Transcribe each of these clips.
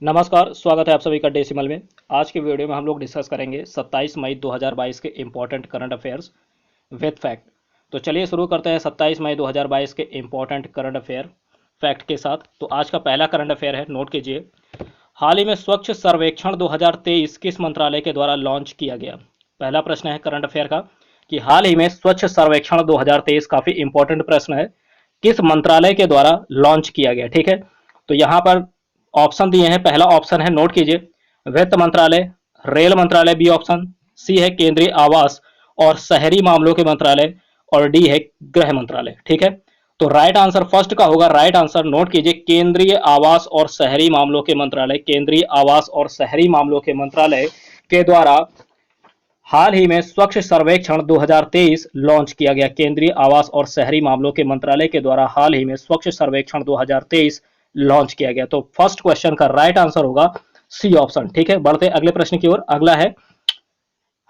नमस्कार, स्वागत है आप सभी का डेसिमल में। आज के वीडियो में हम लोग डिस्कस करेंगे 27 मई 2022 के important current affairs with fact. तो चलिए शुरू करते हैं 27 मई 2022 के इम्पोर्टेंट करंट अफेयर फैक्ट के साथ। तो आज का पहला करंट अफेयर है, नोट कीजिए। हाल ही में स्वच्छ सर्वेक्षण 2023 किस मंत्रालय के द्वारा लॉन्च किया गया? पहला प्रश्न है करंट अफेयर का कि हाल ही में स्वच्छ सर्वेक्षण 2023, काफी इंपॉर्टेंट प्रश्न है, किस मंत्रालय के द्वारा लॉन्च किया गया? ठीक है, तो यहाँ पर ऑप्शन दिए हैं। पहला ऑप्शन है, नोट कीजिए, वित्त मंत्रालय, रेल मंत्रालय बी ऑप्शन, सी है केंद्रीय आवास और शहरी मामलों के मंत्रालय, और डी है गृह मंत्रालय। ठीक है, तो राइट आंसर फर्स्ट का होगा राइट आंसर। नोट कीजिए, केंद्रीय आवास और शहरी मामलों के मंत्रालय, केंद्रीय आवास और शहरी मामलों के मंत्रालय के द्वारा हाल ही में स्वच्छ सर्वेक्षण 2023 लॉन्च किया गया। केंद्रीय आवास और शहरी मामलों के मंत्रालय के द्वारा हाल ही में स्वच्छ सर्वेक्षण 2023 लॉन्च किया गया। तो फर्स्ट क्वेश्चन का राइट आंसर होगा सी ऑप्शन। ठीक है, बढ़ते अगले प्रश्न की ओर। अगला है,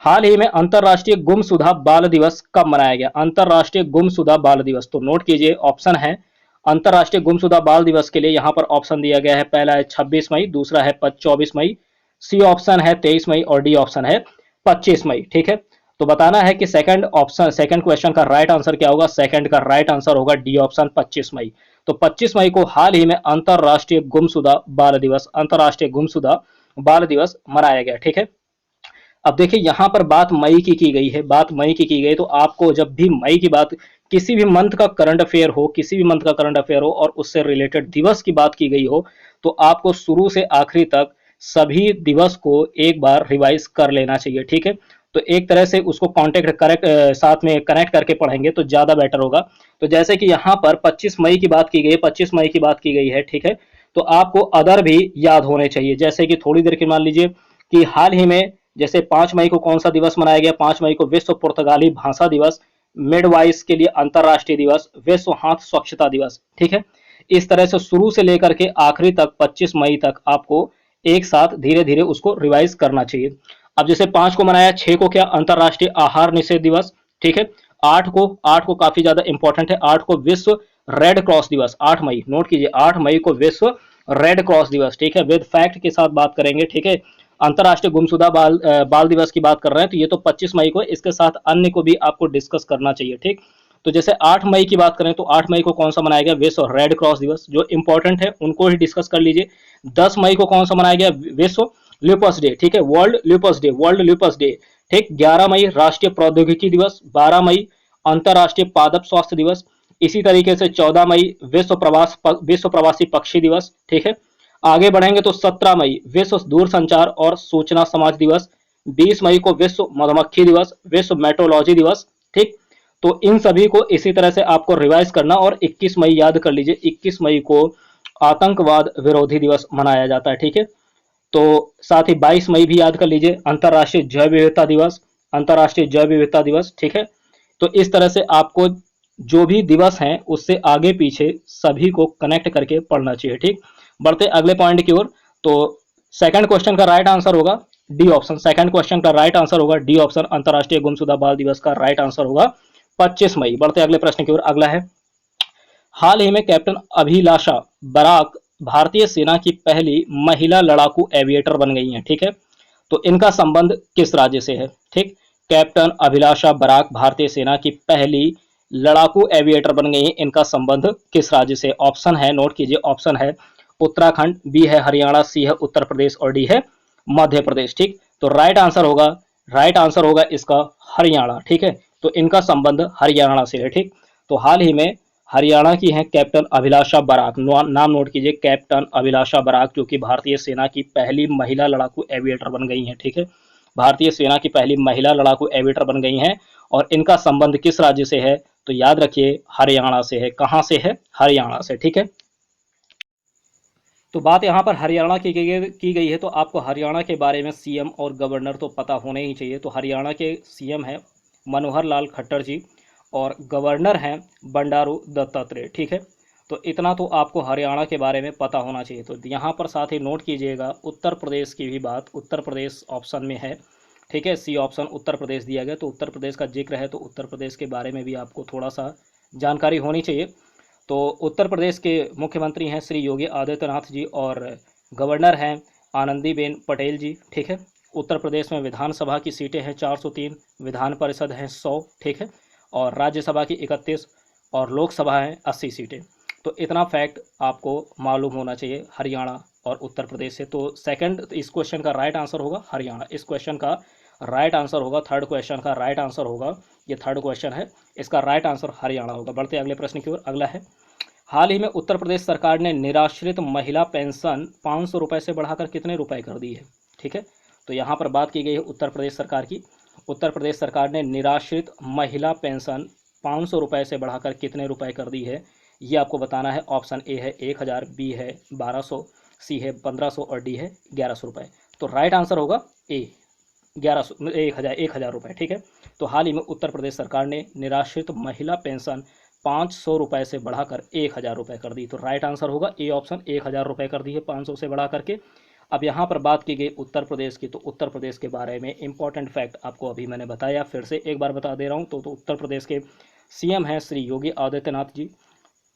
हाल ही में अंतरराष्ट्रीय गुमशुदा बाल दिवस कब मनाया गया? अंतरराष्ट्रीय गुमशुदा बाल दिवस, तो नोट कीजिए, ऑप्शन है अंतरराष्ट्रीय गुमशुदा बाल दिवस के लिए यहाँ पर ऑप्शन दिया गया है। पहला है 26 मई, दूसरा है 24 मई, सी ऑप्शन है 23 मई और डी ऑप्शन है 25 मई। ठीक है, तो बताना है कि सेकंड ऑप्शन, सेकंड क्वेश्चन का राइट आंसर क्या होगा? सेकंड का राइट आंसर होगा डी ऑप्शन 25 मई। तो 25 मई को हाल ही में अंतरराष्ट्रीय गुमशुदा बाल दिवस, अंतरराष्ट्रीय गुमशुदा बाल दिवस मनाया गया। ठीक है, अब देखिए यहाँ पर बात मई की गई है, बात मई की गई, तो आपको जब भी मई की बात, किसी भी मंथ का करंट अफेयर हो, किसी भी मंथ का करंट अफेयर हो और उससे रिलेटेड दिवस की बात की गई हो, तो आपको शुरू से आखिरी तक सभी दिवस को एक बार रिवाइज कर लेना चाहिए। ठीक है, तो एक तरह से उसको कॉन्टेक्ट करेक्ट साथ में कनेक्ट करके पढ़ेंगे तो ज्यादा बेटर होगा। तो जैसे कि यहाँ पर 25 मई की बात की गई है, 25 मई की बात की गई है। ठीक है, तो आपको अदर भी याद होने चाहिए, जैसे कि थोड़ी देर के मान लीजिए कि हाल ही में जैसे 5 मई को कौन सा दिवस मनाया गया? 5 मई को विश्व पुर्तगाली भाषा दिवस, मिडवाइस के लिए अंतरराष्ट्रीय दिवस, विश्व हाथ स्वच्छता दिवस। ठीक है, इस तरह से शुरू से लेकर के आखिरी तक 25 मई तक आपको एक साथ धीरे धीरे उसको रिवाइज करना चाहिए। अब जैसे 5 को मनाया, 6 को क्या? अंतरराष्ट्रीय आहार निषेध दिवस। ठीक है, 8 को काफी ज्यादा इंपॉर्टेंट है, 8 को विश्व रेड क्रॉस दिवस, 8 मई, नोट कीजिए, 8 मई को विश्व रेड क्रॉस दिवस। ठीक है, विद फैक्ट के साथ बात करेंगे। ठीक है, अंतरराष्ट्रीय गुमशुदा बाल दिवस की बात कर रहे हैं, तो ये तो 25 मई को, इसके साथ अन्य को भी आपको डिस्कस करना चाहिए। ठीक, तो जैसे 8 मई की बात करें तो 8 मई को कौन सा मनाया गया? विश्व रेड क्रॉस दिवस। जो इंपॉर्टेंट है उनको ही डिस्कस कर लीजिए। 10 मई को कौन सा मनाया गया? विश्व ल्यूपस डे। ठीक है, world lupus day, world lupus day. ठीक, 11 मई राष्ट्रीय प्रौद्योगिकी दिवस, 12 मई अंतरराष्ट्रीय पादप स्वास्थ्य दिवस, इसी तरीके से 14 मई विश्व प्रवासी पक्षी दिवस। ठीक है, आगे बढ़ेंगे तो 17 मई विश्व दूरसंचार और सूचना समाज दिवस, 20 मई को विश्व मधुमक्खी दिवस, विश्व मेट्रोलॉजी दिवस। ठीक, तो इन सभी को इसी तरह से आपको रिवाइज करना। और 21 मई याद कर लीजिए, 21 मई को आतंकवाद विरोधी दिवस मनाया जाता है। ठीक है, तो साथ ही 22 मई भी याद कर लीजिए, अंतरराष्ट्रीय जैव विविधता दिवस, अंतरराष्ट्रीय जैव विविधता दिवस। ठीक है, तो इस तरह से आपको जो भी दिवस हैं उससे आगे पीछे सभी को कनेक्ट करके पढ़ना चाहिए। ठीक, बढ़ते अगले पॉइंट की ओर। तो सेकंड क्वेश्चन का राइट आंसर होगा डी ऑप्शन। सेकंड क्वेश्चन का राइट आंसर होगा डी ऑप्शन, अंतरराष्ट्रीय गुमशुदा बाल दिवस का राइट आंसर होगा 25 मई। बढ़ते अगले प्रश्न की ओर। अगला है, हाल ही में कैप्टन अभिलाषा बराक भारतीय सेना की पहली महिला लड़ाकू एविएटर बन गई हैं। ठीक है, तो इनका संबंध किस राज्य से है? ठीक, कैप्टन अभिलाषा बराक भारतीय सेना की पहली लड़ाकू एविएटर बन गई हैं, इनका संबंध किस राज्य से? ऑप्शन है, नोट कीजिए, ऑप्शन है उत्तराखंड, बी है हरियाणा, सी है उत्तर प्रदेश और डी है मध्य प्रदेश। ठीक, तो राइट आंसर होगा इसका हरियाणा। ठीक है, तो इनका संबंध हरियाणा से है। ठीक, तो हाल ही में हरियाणा की हैं कैप्टन अभिलाषा बराक, नाम नोट कीजिए, कैप्टन अभिलाषा बराक, जो कि भारतीय सेना की पहली महिला लड़ाकू एविएटर बन गई हैं। ठीक है, भारतीय सेना की पहली महिला लड़ाकू एविएटर बन गई हैं और इनका संबंध किस राज्य से है? तो याद रखिए हरियाणा से है। कहां से है? हरियाणा से। ठीक है, तो बात यहाँ पर हरियाणा की गई है, तो आपको हरियाणा के बारे में सीएम और गवर्नर तो पता होने ही चाहिए। तो हरियाणा के सीएम हैं मनोहर लाल खट्टर जी और गवर्नर हैं बंडारू दत्तात्रेय। ठीक है, तो इतना तो आपको हरियाणा के बारे में पता होना चाहिए। तो यहाँ पर साथ ही नोट कीजिएगा उत्तर प्रदेश की भी बात, उत्तर प्रदेश ऑप्शन में है। ठीक है, सी ऑप्शन उत्तर प्रदेश दिया गया, तो उत्तर प्रदेश का जिक्र है, तो उत्तर प्रदेश के बारे में भी आपको थोड़ा सा जानकारी होनी चाहिए। तो उत्तर प्रदेश के मुख्यमंत्री हैं श्री योगी आदित्यनाथ जी और गवर्नर हैं आनंदीबेन पटेल जी, ठीक है। उत्तर प्रदेश में विधानसभा की सीटें हैं 403, विधान परिषद हैं 100, ठीक है, और राज्यसभा की 31 और लोकसभा हैं 80 सीटें। तो इतना फैक्ट आपको मालूम होना चाहिए हरियाणा और उत्तर प्रदेश से। तो सेकंड इस क्वेश्चन का राइट आंसर होगा हरियाणा। इस क्वेश्चन का राइट आंसर होगा, थर्ड क्वेश्चन का राइट आंसर होगा, ये थर्ड क्वेश्चन है, इसका राइट आंसर हरियाणा होगा। बढ़ते अगले प्रश्न की ओर। अगला है, हाल ही में उत्तर प्रदेश सरकार ने निराश्रित महिला पेंशन 500 रुपये से बढ़ाकर कितने रुपए कर दी है, ठीक है। तो यहाँ पर बात की गई है उत्तर प्रदेश सरकार की। उत्तर प्रदेश सरकार ने निराश्रित महिला पेंशन 500 रुपये से बढ़ाकर कितने रुपए कर दी है, ये आपको बताना है। ऑप्शन ए है 1000, बी है 1200, सी है 1500 और डी है 1100 रुपये। तो राइट आंसर होगा ए 1100, 1000 रुपये, ठीक है। तो हाल ही में उत्तर प्रदेश सरकार ने निराश्रित महिला पेंशन 500 रुपये से बढ़ाकर 1000 रुपये कर दी। तो राइट आंसर होगा ए ऑप्शन, 1000 रुपये कर दी है 500 से बढ़ा करके। अब यहाँ पर बात की गई उत्तर प्रदेश की, तो उत्तर प्रदेश के बारे में इंपॉर्टेंट फैक्ट आपको अभी मैंने बताया, फिर से एक बार बता दे रहा हूँ। तो उत्तर प्रदेश के सीएम हैं श्री योगी आदित्यनाथ जी,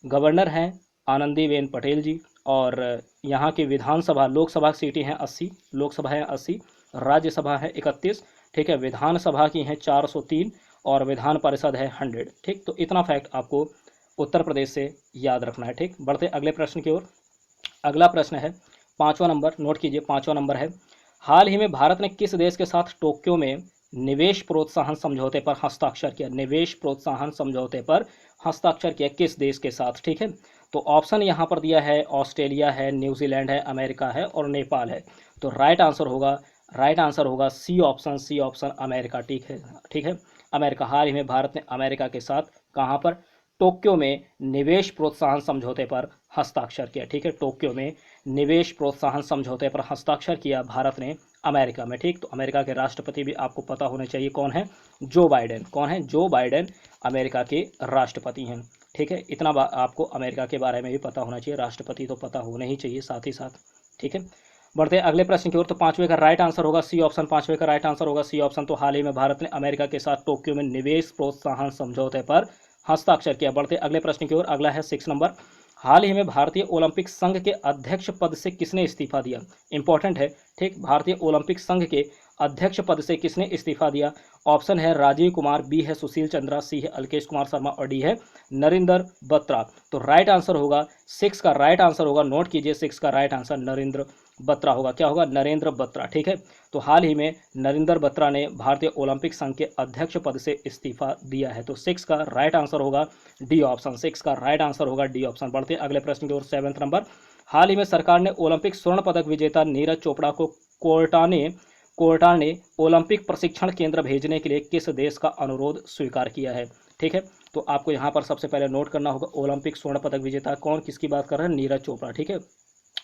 गवर्नर हैं आनंदीबेन पटेल जी, और यहाँ की विधानसभा लोकसभा सीटें हैं 80, लोकसभा है 80, राज्यसभा है 31, ठीक है, विधानसभा की हैं 403 और विधान परिषद है 100, ठीक। तो इतना फैक्ट आपको उत्तर प्रदेश से याद रखना है, ठीक। बढ़ते अगले प्रश्न की ओर। अगला प्रश्न है 5वां नंबर, नोट कीजिए 5वां नंबर है, हाल ही में भारत ने किस देश के साथ टोक्यो में निवेश प्रोत्साहन समझौते पर हस्ताक्षर किया, निवेश प्रोत्साहन समझौते पर हस्ताक्षर किया किस देश के साथ, ठीक है। तो ऑप्शन यहाँ पर दिया है ऑस्ट्रेलिया है, न्यूजीलैंड है, अमेरिका है और नेपाल है। तो राइट आंसर होगा C option, C option America, ठीक है, ठीक है, अमेरिका। हाल ही में भारत ने अमेरिका के साथ कहाँ पर, टोक्यो में निवेश प्रोत्साहन समझौते पर हस्ताक्षर किया, ठीक है। टोक्यो में निवेश प्रोत्साहन समझौते पर हस्ताक्षर किया भारत ने अमेरिका में, ठीक। तो अमेरिका के राष्ट्रपति भी आपको पता होने चाहिए कौन है, जो बाइडेन। कौन है, जो बाइडेन अमेरिका के राष्ट्रपति हैं, ठीक है। इतना आपको अमेरिका के बारे में भी पता होना चाहिए, राष्ट्रपति तो पता होने ही चाहिए साथ ही साथ, ठीक है। बढ़ते हैं अगले प्रश्न की ओर। तो पांचवें का राइट आंसर होगा सी ऑप्शन, पांचवें का राइट आंसर होगा सी ऑप्शन। तो हाल ही में भारत ने अमेरिका के साथ टोक्यो में निवेश प्रोत्साहन समझौते पर हस्ताक्षर किया। बढ़ते अगले प्रश्न की ओर। अगला है 6 नंबर, हाल ही में भारतीय ओलंपिक संघ के अध्यक्ष पद से किसने इस्तीफा दिया, इंपॉर्टेंट है, ठीक। भारतीय ओलंपिक संघ के अध्यक्ष पद से किसने इस्तीफा दिया। ऑप्शन है राजीव कुमार, बी है सुशील चंद्रा, सी है अल्केश कुमार शर्मा और डी है नरेंद्र बत्रा। तो राइट आंसर होगा 6 का राइट आंसर होगा, नोट कीजिए 6 का राइट आंसर नरेंद्र बत्रा होगा। क्या होगा, नरेंद्र बत्रा, ठीक है। तो हाल ही में नरेंद्र बत्रा ने भारतीय ओलंपिक संघ के अध्यक्ष पद से इस्तीफा दिया है। तो 6 का राइट आंसर होगा डी ऑप्शन, 6 का राइट आंसर होगा डी ऑप्शन। बढ़ते अगले प्रश्न की ओर। 7 नंबर, हाल ही में सरकार ने ओलंपिक स्वर्ण पदक विजेता नीरज चोपड़ा को कोर्टा ने ओलंपिक प्रशिक्षण केंद्र भेजने के लिए किस देश का अनुरोध स्वीकार किया है, ठीक है। तो आपको यहाँ पर सबसे पहले नोट करना होगा ओलंपिक स्वर्ण पदक विजेता कौन, किसकी बात कर रहे हैं, नीरज चोपड़ा, ठीक है,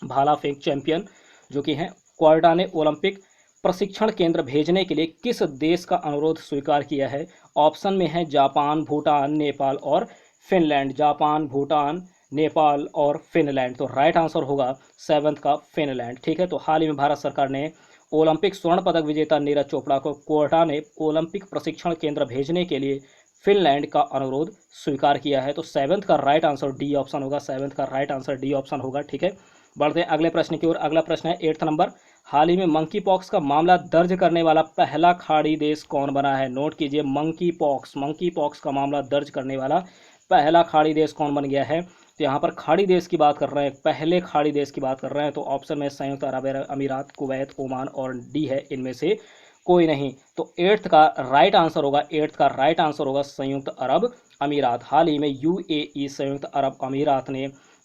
भाला फेंक चैंपियन जो कि हैं। क्वार्टा ने ओलंपिक प्रशिक्षण केंद्र भेजने के लिए किस देश का अनुरोध स्वीकार किया है। ऑप्शन में है जापान, भूटान, नेपाल और फिनलैंड, जापान, भूटान, नेपाल और फिनलैंड। तो राइट आंसर होगा 7 का फिनलैंड, ठीक है। तो हाल ही में भारत सरकार ने ओलंपिक स्वर्ण पदक विजेता नीरज चोपड़ा को क्वार्टा ने ओलंपिक प्रशिक्षण केंद्र भेजने के लिए फिनलैंड का अनुरोध स्वीकार किया है। तो 7 का राइट आंसर डी ऑप्शन होगा, 7 का राइट आंसर डी ऑप्शन होगा, ठीक है। बढ़ते हैं अगले प्रश्न की ओर। अगला प्रश्न है 8 नंबर, हाल ही में मंकी पॉक्स का मामला दर्ज करने वाला पहला खाड़ी देश कौन बना है। नोट कीजिए मंकी पॉक्स का मामला दर्ज करने वाला पहला खाड़ी देश कौन बन गया है। तो यहाँ पर खाड़ी देश की बात कर रहे हैं, पहले खाड़ी देश की बात कर रहे हैं। तो ऑप्शन में संयुक्त अरब अमीरात, कुवैत, ओमान और डी है इनमें से कोई नहीं। तो 8th का राइट आंसर होगा, 8th का राइट आंसर होगा संयुक्त अरब अमीरात। हाल ही में यूएई संयुक्त अरब अमीरात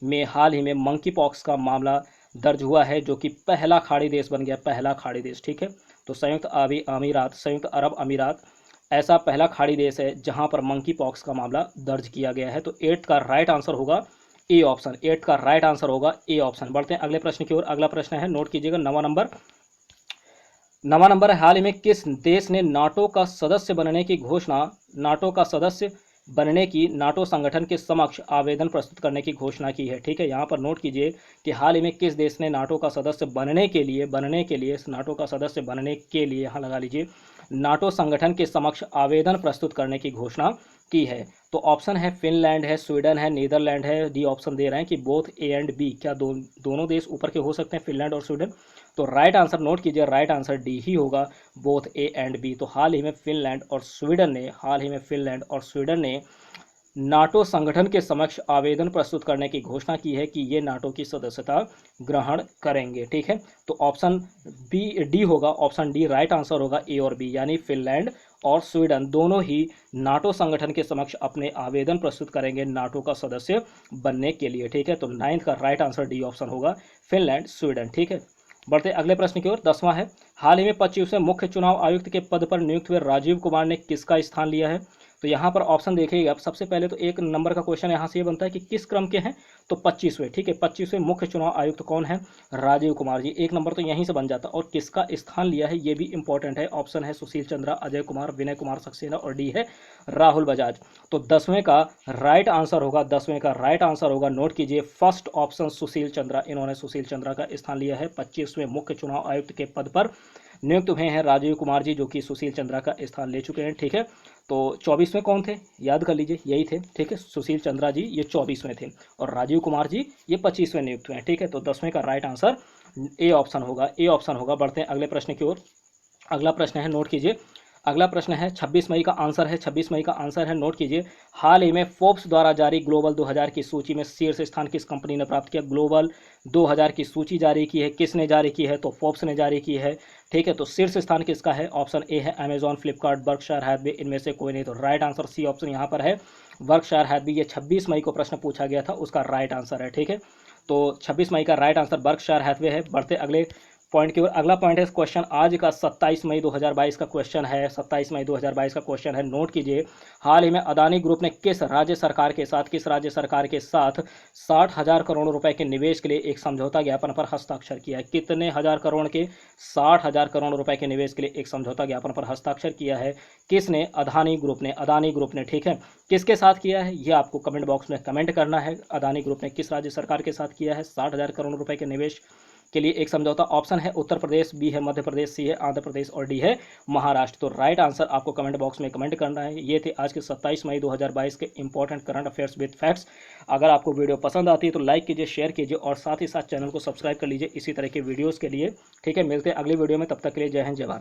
में हाल ही में मंकी पॉक्स का मामला दर्ज हुआ है, जो कि पहला खाड़ी देश बन गया, पहला खाड़ी देश, ठीक है। तो संयुक्त अरब अमीरात ऐसा पहला खाड़ी देश है जहां पर मंकी पॉक्स का मामला दर्ज किया गया है। तो 8th का राइट आंसर होगा ए ऑप्शन, 8th का राइट आंसर होगा ए ऑप्शन। बढ़ते हैं अगले प्रश्न की ओर। अगला प्रश्न है, नोट कीजिएगा 9वां नंबर है, हाल ही में किस देश ने नाटो का सदस्य बनने की घोषणा, नाटो संगठन के समक्ष आवेदन प्रस्तुत करने की घोषणा की है, ठीक है। यहाँ पर नोट कीजिए कि हाल ही में किस देश ने नाटो का सदस्य बनने के लिए नाटो का सदस्य बनने के लिए यहाँ लगा लीजिए नाटो संगठन के समक्ष आवेदन प्रस्तुत करने की घोषणा की है? तो ऑप्शन है फिनलैंड है, स्वीडन है, नीदरलैंड है। डी ऑप्शन दे रहे हैं कि बोथ ए एंड बी, क्या दोनों देश ऊपर के हो सकते हैं, फिनलैंड और स्वीडन? तो राइट आंसर नोट कीजिए, राइट आंसर डी ही होगा, बोथ ए एंड बी। तो हाल ही में फिनलैंड और स्वीडन ने नाटो संगठन के समक्ष आवेदन प्रस्तुत करने की घोषणा की है कि ये नाटो की सदस्यता ग्रहण करेंगे। ठीक है, तो ऑप्शन डी होगा, ऑप्शन डी राइट आंसर होगा, ए और बी, यानी फिनलैंड और स्वीडन दोनों ही नाटो संगठन के समक्ष अपने आवेदन प्रस्तुत करेंगे नाटो का सदस्य बनने के लिए। ठीक है, तो 9th का राइट आंसर डी ऑप्शन होगा, फिनलैंड स्वीडन। ठीक है, बढ़ते अगले प्रश्न की ओर। 10वां है, हाल ही में 25वें मुख्य चुनाव आयुक्त के पद पर नियुक्त हुए राजीव कुमार ने किसका स्थान लिया है? तो यहाँ पर ऑप्शन देखिएगा आप, सबसे पहले तो एक नंबर का क्वेश्चन यहाँ से ये बनता है कि किस क्रम के हैं? तो 25वें। ठीक है, 25वें मुख्य चुनाव आयुक्त कौन है? राजीव कुमार जी। एक नंबर तो यहीं से बन जाता, और किसका स्थान लिया है ये भी इंपॉर्टेंट है। ऑप्शन है सुशील चंद्रा, अजय कुमार, विनय कुमार सक्सेना, और डी है राहुल बजाज। तो 10वें का राइट आंसर होगा, 10वें का राइट आंसर होगा, नोट कीजिए, फर्स्ट ऑप्शन सुशील चंद्रा। इन्होंने सुशील चंद्रा का स्थान लिया है। 25वें मुख्य चुनाव आयुक्त के पद पर नियुक्त हुए हैं राजीव कुमार जी, जो कि सुशील चंद्रा का स्थान ले चुके हैं। ठीक है, तो 24वें कौन थे? याद कर लीजिए, यही थे। ठीक है, सुशील चंद्रा जी ये 24वें थे, और राजीव कुमार जी ये 25वें नियुक्त हुए हैं। ठीक है, तो 10वें का राइट आंसर ए ऑप्शन होगा, ए ऑप्शन होगा। बढ़ते हैं अगले प्रश्न की ओर। अगला प्रश्न है, नोट कीजिए, अगला प्रश्न है 26 मई का आंसर है, 26 मई का आंसर है, नोट कीजिए। हाल ही में फोर्ब्स द्वारा जारी ग्लोबल 2000 की सूची में शीर्ष स्थान किस कंपनी ने प्राप्त किया? ग्लोबल 2000 की सूची जारी की है, किसने जारी की है? तो फोर्ब्स ने जारी की है। ठीक है, तो शीर्ष स्थान किसका है? ऑप्शन ए है अमेजॉन, फ्लिपकार्ट, बर्कशायर हैथवे, इनमें से कोई नहीं। तो राइट आंसर सी ऑप्शन यहाँ पर है, बर्कशायर हैथवे। ये 26 मई को प्रश्न पूछा गया था, उसका राइट आंसर है। ठीक है, तो 26 मई का राइट आंसर बर्कशायर हैथवे है। बढ़ते अगले पॉइंट की ओर। अगला पॉइंट है क्वेश्चन आज का 27 मई 2022 का क्वेश्चन है, 27 मई 2022 का क्वेश्चन है, नोट कीजिए। हाल ही में अदानी ग्रुप ने किस राज्य सरकार के साथ 60,000 करोड़ रुपए के निवेश के लिए एक समझौता ज्ञापन पर हस्ताक्षर किया है? कितने हजार करोड़ के? 60,000 करोड़ रुपए के निवेश के लिए एक समझौता ज्ञापन पर हस्ताक्षर किया है। किसने? अदानी ग्रुप ने। ठीक है, किसके साथ किया है ये आपको कमेंट बॉक्स में कमेंट करना है। अदानी ग्रुप ने किस राज्य सरकार के साथ किया है 60,000 करोड़ रुपए के निवेश के लिए एक समझौता? ऑप्शन है उत्तर प्रदेश, बी है मध्य प्रदेश, सी है आंध्र प्रदेश, और डी है महाराष्ट्र। तो राइट आंसर आपको कमेंट बॉक्स में कमेंट करना है। ये थे आज के 27 मई 2022 के important current affairs with facts. अगर आपको वीडियो पसंद आती है तो लाइक कीजिए, शेयर कीजिए, और साथ ही साथ चैनल को सब्सक्राइब कर लीजिए इसी तरह के वीडियोज़ के लिए। ठीक है, मिलते हैं अगली वीडियो में, तब तक के लिए जय हिंद, जय भारत।